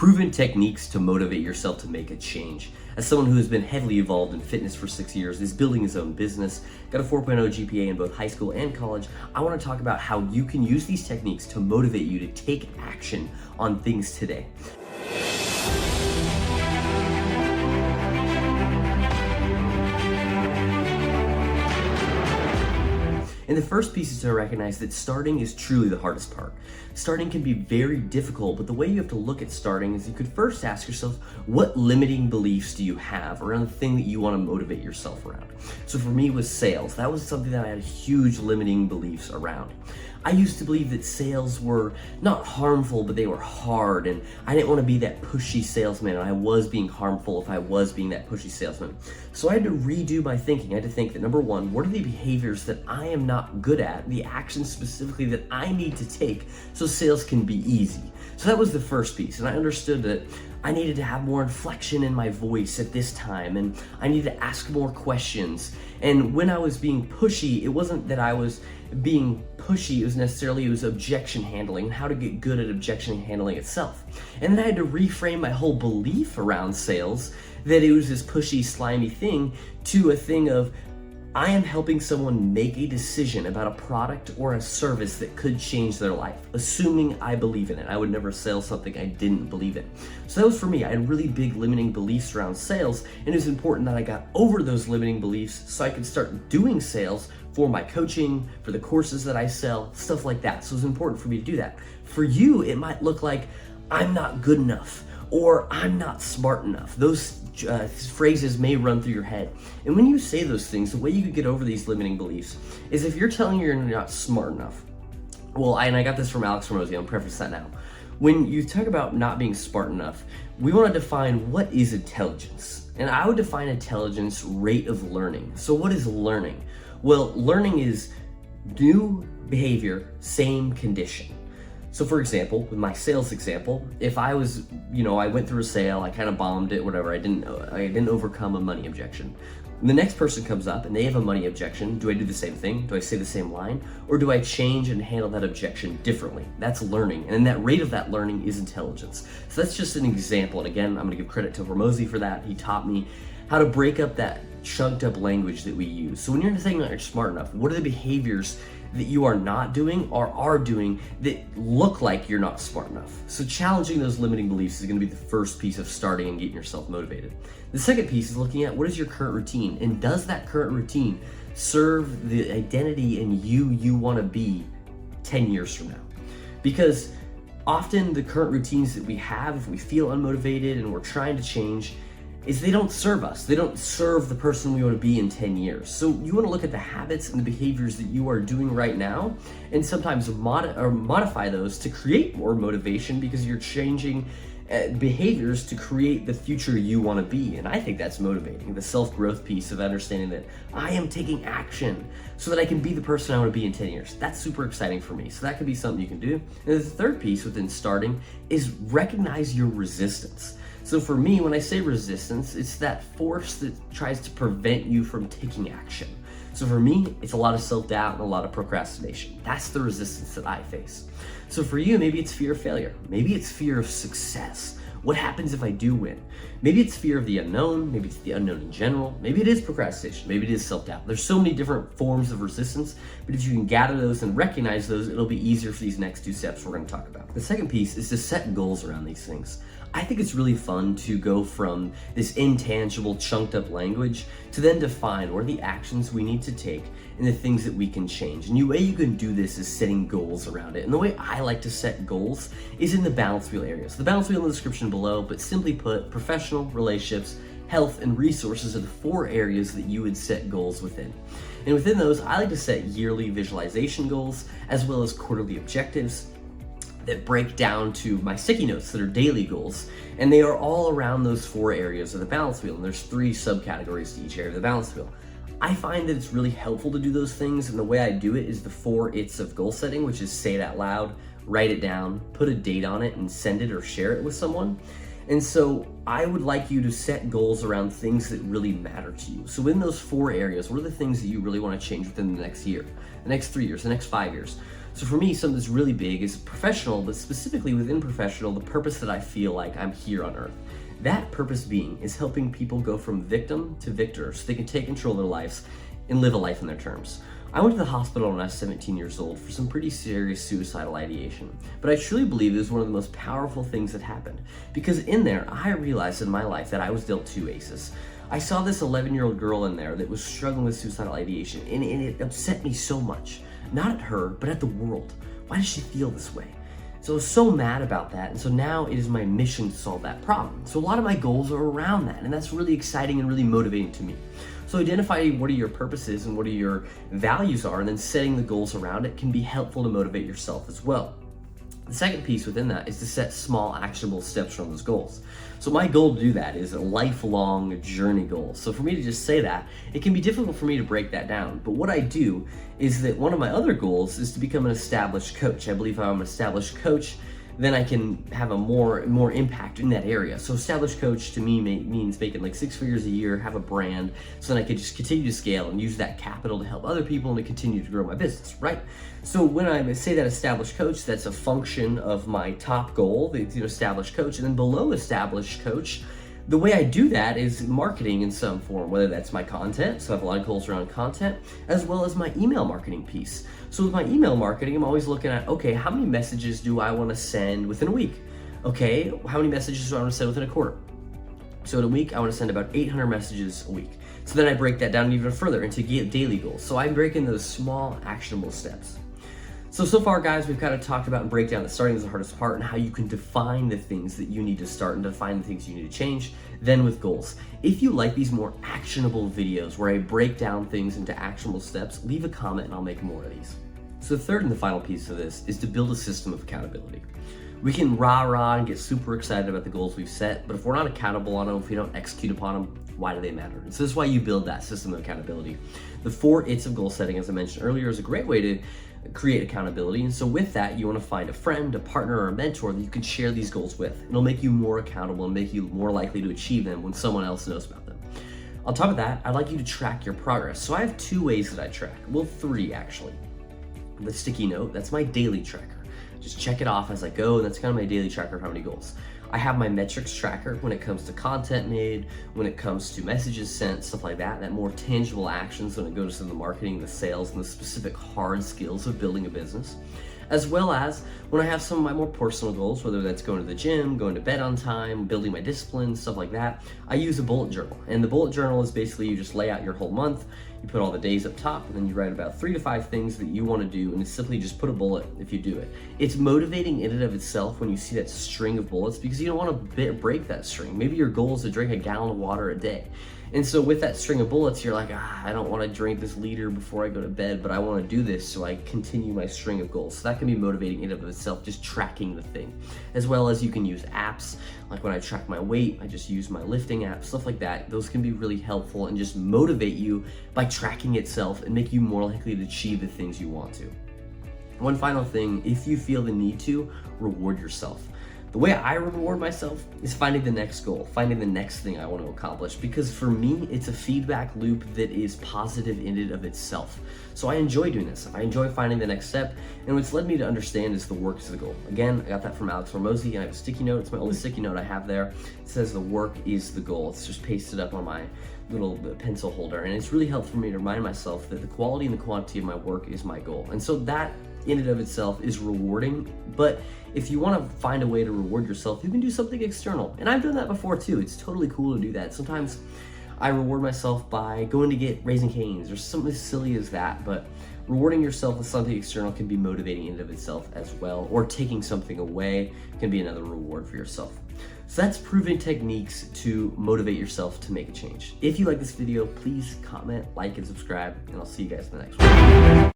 proven techniques to motivate yourself to make a change. As someone who has been heavily involved in fitness for 6 years, is building his own business, got a 4.0 GPA in both high school and college, I want to talk about how you can use these techniques to motivate you to take action on things today. And the first piece is to recognize that starting is truly the hardest part. Starting can be very difficult, but the way you have to look at starting is you could first ask yourself, what limiting beliefs do you have around the thing that you want to motivate yourself around? So for me, it was sales. That was something that I had huge limiting beliefs around. I used to believe that sales were not harmful, but they were hard, and I didn't want to be that pushy salesman, and I was being harmful if I was being that pushy salesman. So I had to redo my thinking. I had to think that, number one, what are the behaviors that I am not good at, the actions specifically that I need to take so sales can be easy? So that was the first piece, and I understood that I needed to have more inflection in my voice at this time, and I needed to ask more questions. And when I was being pushy, it wasn't that I was being pushy, it was objection handling, and how to get good at objection handling itself. And then I had to reframe my whole belief around sales, that it was this pushy, slimy thing, to a thing of, I am helping someone make a decision about a product or a service that could change their life, assuming I believe in it. I would never sell something I didn't believe in. So that was for me. I had really big limiting beliefs around sales, and it was important that I got over those limiting beliefs so I could start doing sales for my coaching, for the courses that I sell, stuff like that. So it was important for me to do that. For you, it might look like, I'm not good enough, or I'm not smart enough. Those phrases may run through your head. And when you say those things, the way you could get over these limiting beliefs is if you're telling you're not smart enough. Well, and I got this from Alex Ramosi, I'll preface that now. When you talk about not being smart enough, we want to define what is intelligence. And I would define intelligence rate of learning. So what is learning? Well, learning is new behavior, same condition. So for example, with my sales example, if I was, I went through a sale, I kind of bombed it, whatever, I didn't overcome a money objection. The next person comes up and they have a money objection. Do I do the same thing? Do I say the same line? Or do I change and handle that objection differently? That's learning. And that rate of that learning is intelligence. So that's just an example. And again, I'm gonna give credit to Ramosi for that. He taught me how to break up that chunked up language that we use. So when you're saying that you're smart enough, what are the behaviors that you are not doing or are doing that look like you're not smart enough? So challenging those limiting beliefs is going to be the first piece of starting and getting yourself motivated. The second piece is looking at what is your current routine, and does that current routine serve the identity and you want to be 10 years from now? Because often the current routines that we have, if we feel unmotivated and we're trying to change, is they don't serve us. They don't serve the person we want to be in 10 years. So you want to look at the habits and the behaviors that you are doing right now, and sometimes modify those to create more motivation, because you're changing behaviors to create the future you want to be. And I think that's motivating, the self-growth piece of understanding that I am taking action so that I can be the person I want to be in 10 years. That's super exciting for me. So that could be something you can do. And the third piece within starting is recognize your resistance. So for me, when I say resistance, it's that force that tries to prevent you from taking action. So for me, it's a lot of self-doubt and a lot of procrastination. That's the resistance that I face. So for you, maybe it's fear of failure. Maybe it's fear of success. What happens if I do win? Maybe it's fear of the unknown. Maybe it's the unknown in general. Maybe it is procrastination. Maybe it is self-doubt. There's so many different forms of resistance, but if you can gather those and recognize those, it'll be easier for these next two steps we're going to talk about. The second piece is to set goals around these things. I think it's really fun to go from this intangible, chunked up language to then define what are the actions we need to take and the things that we can change. And the way you can do this is setting goals around it. And the way I like to set goals is in the balance wheel area. So the balance wheel in the description below, but simply put, professional, relationships, health, and resources are the 4 areas that you would set goals within. And within those, I like to set yearly visualization goals as well as quarterly objectives that break down to my sticky notes that are daily goals, and they are all around those 4 areas of the balance wheel, and there's 3 subcategories to each area of the balance wheel. I find that it's really helpful to do those things, and the way I do it is the 4 It's of goal setting, which is say it out loud, write it down, put a date on it, and send it or share it with someone. And so I would like you to set goals around things that really matter to you. So in those 4 areas, what are the things that you really want to change within the next year, the next 3 years, the next 5 years? So for me, something that's really big is professional, but specifically within professional, the purpose that I feel like I'm here on earth. That purpose being is helping people go from victim to victor so they can take control of their lives and live a life on their terms. I went to the hospital when I was 17 years old for some pretty serious suicidal ideation, but I truly believe it was one of the most powerful things that happened, because in there, I realized in my life that I was dealt two aces. I saw this 11-year-old girl in there that was struggling with suicidal ideation, and it upset me so much. Not at her, but at the world. Why does she feel this way? So I was so mad about that, and so now it is my mission to solve that problem. So a lot of my goals are around that, and that's really exciting and really motivating to me. So identifying what are your purposes and what are your values are, and then setting the goals around it can be helpful to motivate yourself as well. The second piece within that is to set small actionable steps from those goals. So my goal to do that is a lifelong journey goal. So for me to just say that, it can be difficult for me to break that down. But what I do is that one of my other goals is to become an established coach. I believe if I'm an established coach, then I can have a more impact in that area. So established coach to me means making like 6 figures a year, have a brand, so then I can just continue to scale and use that capital to help other people and to continue to grow my business, right? So when I say that established coach, that's a function of my top goal, the established coach, and then below established coach, the way I do that is marketing in some form, whether that's my content, so I have a lot of goals around content, as well as my email marketing piece. So with my email marketing, I'm always looking at, okay, how many messages do I want to send within a week? Okay, how many messages do I want to send within a quarter? So in a week, I want to send about 800 messages a week. So then I break that down even further into daily goals. So I'm breaking those small actionable steps. So far, guys, we've kind of talked about and break down that starting is the hardest part and how you can define the things that you need to start and define the things you need to change, then with goals. If you like these more actionable videos where I break down things into actionable steps, leave a comment and I'll make more of these. So the third and the final piece of this is to build a system of accountability. We can rah-rah and get super excited about the goals we've set, but if we're not accountable on them, if we don't execute upon them, why do they matter? And so this is why you build that system of accountability. The 4 It's of goal setting, as I mentioned earlier, is a great way to create accountability. And so with that, you want to find a friend, a partner, or a mentor that you can share these goals with. It'll make you more accountable and make you more likely to achieve them when someone else knows about them. On top of that, I'd like you to track your progress. So I have 2 ways that I track. Well, 3 actually. The sticky note, that's my daily tracker. Just check it off as I go, and that's kind of my daily tracker of how many goals. I have my metrics tracker when it comes to content made, when it comes to messages sent, stuff like that, that more tangible actions when it goes to the marketing, the sales, and the specific hard skills of building a business. As well as when I have some of my more personal goals, whether that's going to the gym, going to bed on time, building my discipline, stuff like that, I use a bullet journal. And the bullet journal is basically you just lay out your whole month, you put all the days up top, and then you write about 3 to 5 things that you want to do, and it's simply just put a bullet if you do it. It's motivating in and of itself when you see that string of bullets, because you don't want to break that string. Maybe your goal is to drink a gallon of water a day. And so with that string of bullets, you're like, I don't want to drink this liter before I go to bed, but I want to do this so I continue my string of goals. So that can be motivating in and of itself, just tracking the thing. As well as you can use apps, like when I track my weight, I just use my lifting app, stuff like that. Those can be really helpful and just motivate you by tracking itself and make you more likely to achieve the things you want to. One final thing, if you feel the need to, reward yourself. The way I reward myself is finding the next goal, finding the next thing I want to accomplish, because for me, it's a feedback loop that is positive in and of itself. So I enjoy doing this. I enjoy finding the next step, and what's led me to understand is the work is the goal. Again, I got that from Alex Hormozi, and I have a sticky note. It's my only sticky note I have there. It says the work is the goal. It's just pasted up on my little pencil holder, and it's really helped for me to remind myself that the quality and the quantity of my work is my goal. And so that in and of itself is rewarding, but if you want to find a way to reward yourself, you can do something external. And I've done that before too. It's totally cool to do that. Sometimes I reward myself by going to get Raising Cane's or something as silly as that, but rewarding yourself with something external can be motivating in and of itself as well, or taking something away can be another reward for yourself. So that's proven techniques to motivate yourself to make a change. If you like this video, please comment, like, and subscribe, and I'll see you guys in the next one.